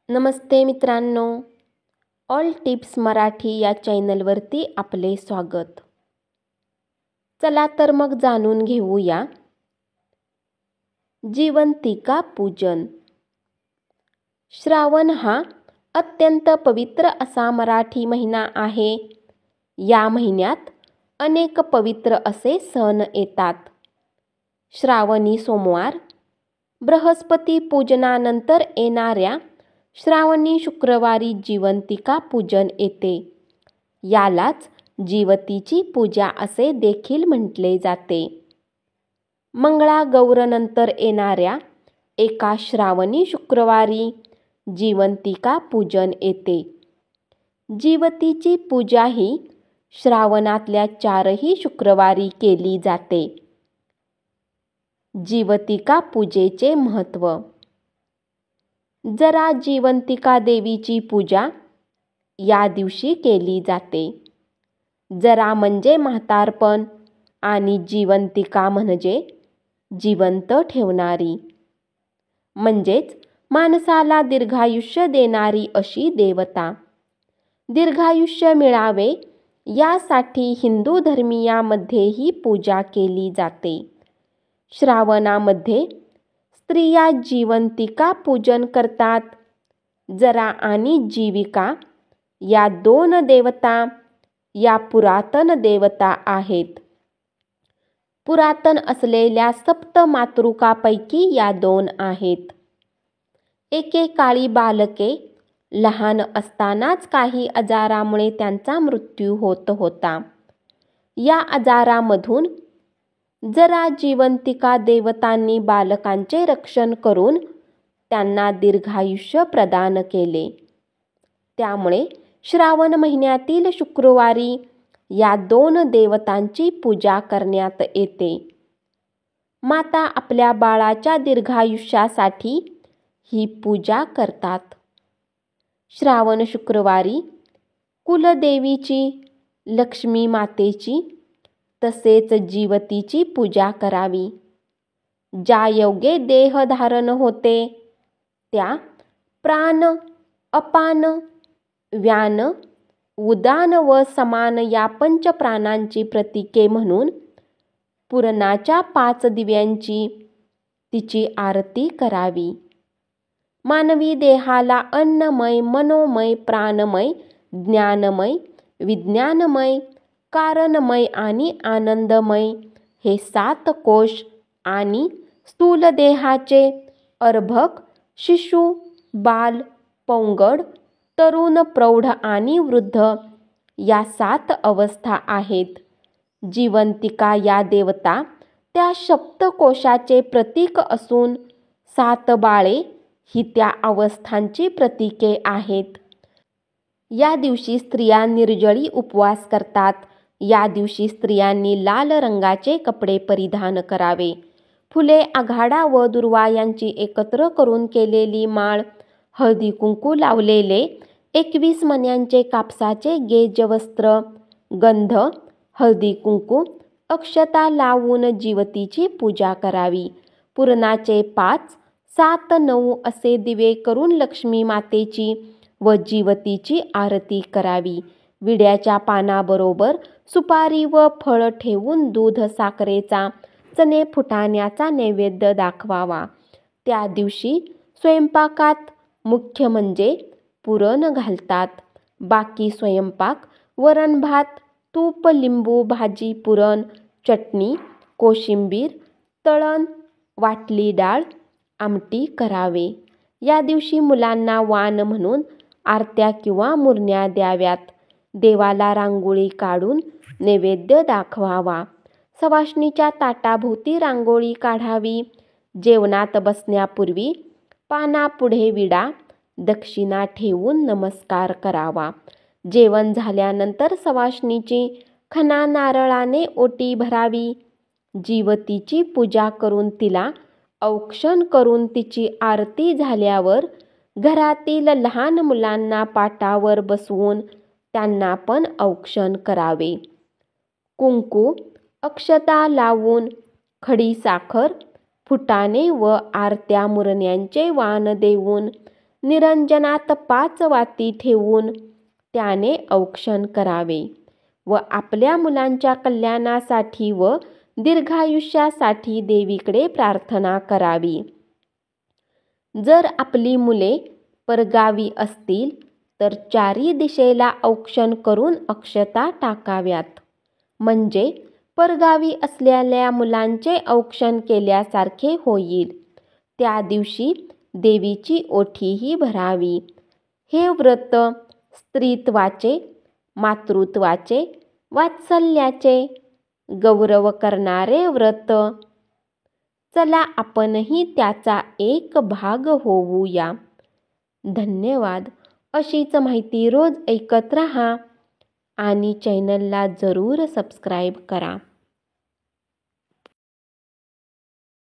नमस्ते मित्रांनो, all tips Marathi या चॅनलवरती आपले स्वागत. चला तर मग जाणून घेऊया जिवंतिका पूजन. श्रावण हा अत्यंत पवित्र असा मराठी महिना आहे. या महिन्यात अनेक पवित्र असे सण येतात. श्रावणी सोमवार, बृहस्पती पूजनानंतर येणाऱ्या श्रावणी शुक्रवारी जिवंतिका पूजन येते. यालाच जिवतीची पूजा असे देखील म्हटले जाते. मंगळागौरनंतर येणाऱ्या एका श्रावणी शुक्रवारी जिवंतिका पूजन येते. जिवतीची पूजा ही श्रावणातल्या 4ही शुक्रवारी केली जाते. जिवतिका पूजेचे महत्त्व. जरा जिवंतिका देवीची पूजा या दिवशी केली जाते. जरा म्हणजे म्हातारपण आणि जिवंतिका म्हणजे जिवंत ठेवणारी, म्हणजेच माणसाला दीर्घायुष्य देणारी अशी देवता. दीर्घायुष्य मिळावे यासाठी हिंदू धर्मीयामध्ये ही पूजा केली जाते. श्रावणामध्ये स्त्रिया जिवंतिका पूजन करतात. जरा आणि जीविका या 2 देवता या पुरातन देवता आहेत. पुरातन असलेल्या सप्त मातृकापैकी या 2 आहेत. एकेकाळी बालके लहान असतानाच काही आजारामुळे त्यांचा मृत्यू होत होता. या आजारामधून जरा जिवंतिका देवतांनी बालकांचे रक्षण करून त्यांना दीर्घायुष्य प्रदान केले. त्यामुळे श्रावण महिन्यातील शुक्रवारी या 2 देवतांची पूजा करण्यात येते. माता आपल्या बाळाच्या दीर्घायुष्यासाठी ही पूजा करतात. श्रावण शुक्रवारी कुलदेवीची, लक्ष्मी मातेची तसेच जिवतीची पूजा करावी. ज्या योगे देह धारण होते त्या प्राण, अपान, व्यान, उदान व समान या 5 प्राणांची प्रतीके म्हणून पुरणाच्या 5 दिव्यांची तिची आरती करावी. मानवी देहाला अन्नमय, मनोमय, प्राणमय, ज्ञानमय, विज्ञानमय, कारणमय आणि आनंदमय हे 7 कोश आणि स्थूल देहाचे अर्भक, शिशु, बाल, पौंगड, तरुण, प्रौढ आणि वृद्ध या 7 अवस्था आहेत. जिवंतिका या देवता त्या सप्तकोशाचे प्रतीक असून 7 बाळे ही त्या अवस्थांची प्रतीके आहेत. या दिवशी स्त्रिया निर्जळी उपवास करतात. या दिवशी स्त्रियांनी लाल रंगाचे कपडे परिधान करावे. फुले, आघाडा व दुर्वा यांची एकत्र करून केलेली माळ, हळदी कुंकू लावलेले 21 मण्यांचे कापसाचे गेज वस्त्र, गंध, हळदी कुंकू, अक्षता लावून जिवतीची पूजा करावी. पुरणाचे 5, 7, 9 असे दिवे करून लक्ष्मी मातेची व जिवतीची आरती करावी. विड्याच्या पानाबरोबर सुपारी व फळ ठेवून दूध, साखरेचा, चणे, फुटाण्याचा नैवेद्य दाखवावा. त्या दिवशी स्वयंपाकात मुख्य म्हणजे पुरण घालतात. बाकी स्वयंपाक वरण भात, तूप, लिंबू, भाजी, पुरण, चटणी, कोशिंबीर, तळण, वाटली डाळ, आमटी करावे. या दिवशी मुलांना वाण म्हणून आरत्या किंवा मुरण्या द्याव्यात. देवाला रांगोळी काढून नैवेद्य दाखवावा. सवाष्णीच्या ताटाभोवती रांगोळी काढावी. जेवणात बसण्यापूर्वी पानापुढे विडा, दक्षिणा ठेवून नमस्कार करावा. जेवण झाल्यानंतर सवाष्णीची खणा नारळाने ओटी भरावी. जिवतीची पूजा करून तिला औक्षण करून तिची आरती झाल्यावर घरातील लहान मुलांना पाटावर बसवून त्यांना पण औक्षण करावे. कुंकू, अक्षता लावून खडी साखर, फुटाणे व आरत्या मुरण्यांचे वाण देऊन निरंजनात 5 वाती ठेवून त्याने औक्षण करावे व आपल्या मुलांच्या कल्याणासाठी व दीर्घायुष्यासाठी देवीकडे प्रार्थना करावी. जर आपली मुले परगावी असतील तर 4 दिशेला औक्षण करून अक्षता टाकाव्यात. म्हणजे परगावी असलेल्या मुलांचे औक्षण केल्यासारखे होईल. त्या दिवशी देवीची ओटीही भरावी. हे व्रत स्त्रीत्वाचे, मातृत्वाचे, वात्सल्याचे गौरव करणारे व्रत. चला आपणही त्याचा एक भाग होऊया. धन्यवाद. अशीच माहिती रोज ऐकत रहा आणि चॅनलला जरूर सबस्क्राईब करा.